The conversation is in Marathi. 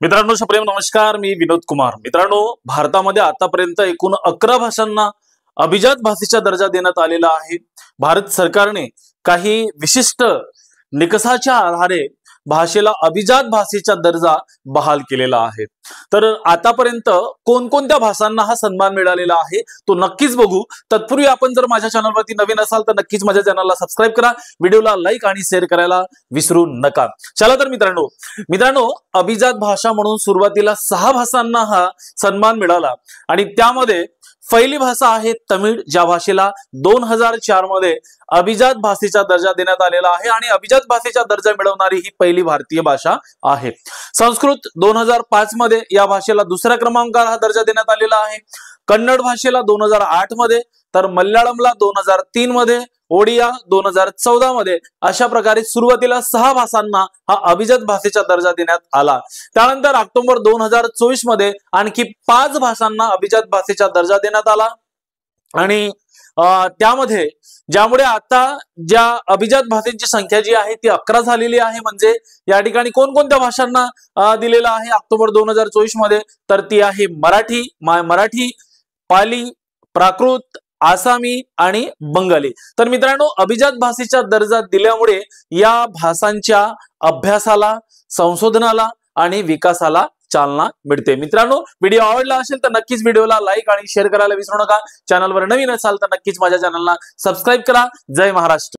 मित्रांनो सप्रेम नमस्कार, मी विनोद कुमार। मित्रांनो, भारतामध्ये आतापर्यंत एकूण 11 भाषांना अभिजात भाषेचा दर्जा देण्यात आलेला आहे। भारत सरकारने काही विशिष्ट निकषाच्या आधारे भाषेला अभिजात भाषेचा दर्जा बहाल केलेला आहे। तर आतापर्यंत कोणकोणत्या भाषांना हा सन्मान मिळालेला आहे तो नक्कीच बघू। तत्पूर्वी आपण जर माझ्या चॅनलवरती नवीन असाल तर नक्कीच माझ्या चॅनलला सबस्क्राइब करा, व्हिडिओला लाईक आणि शेअर करायला विसरू नका। चला तर मित्रांनो अभिजात भाषा म्हणून सुरुवातीला 6 भाषांना हा सन्मान मिळाला आणि त्यामध्ये पहिली भाषा आहे तमिळ, ज्या भाषेला 2004 मध्ये अभिजात भाषेचा दर्जा देण्यात आलेला आहे आणि अभिजात भाषेचा दर्जा मिळवणारी ही पहिली भारतीय भाषा आहे। संस्कृत 2005 मध्ये या भाषेला दुसऱ्या क्रमांकाला हा दर्जा देण्यात आलेला आहे। कन्नड भाषेला 2008 मध्ये, तर मल्याळमला 2003 मध्ये, ओडिया 2014 मध्ये, अशा प्रकारे सुरुवातीला 6 भाषांना हा अभिजात भाषेचा दर्जा देण्यात आला। त्यानंतर ऑक्टोबर 2024 मध्ये आणखी 5 भाषांना अभिजात भाषेचा दर्जा देण्यात आला आणि त्यामध्ये ज्यामुळे आता ज्या अभिजात भाषांची संख्या जी आहे ती 11 झालेली आहे। म्हणजे या ठिकाणी कोणकोणत्या भाषांना दिलेला आहे ऑक्टोबर 2024 मध्ये, तर ती आहे मराठी, पाली, प्राकृत, आसामी आणि बंगाली। तर मित्रांनो, अभिजात भाषेचा दर्जा दिल्यामुळे या भाषांच्या अभ्यासाला, संशोधनाला आणि विकासाला चालना मिळते। मित्रांनो, व्हिडिओ आवडला असेल तर नक्कीच व्हिडिओला लाईक आणि शेअर करायला विसरू नका। चॅनलवर नवीन असाल तर नक्कीच माझ्या चॅनलला सबस्क्राइब करा। जय महाराष्ट्र।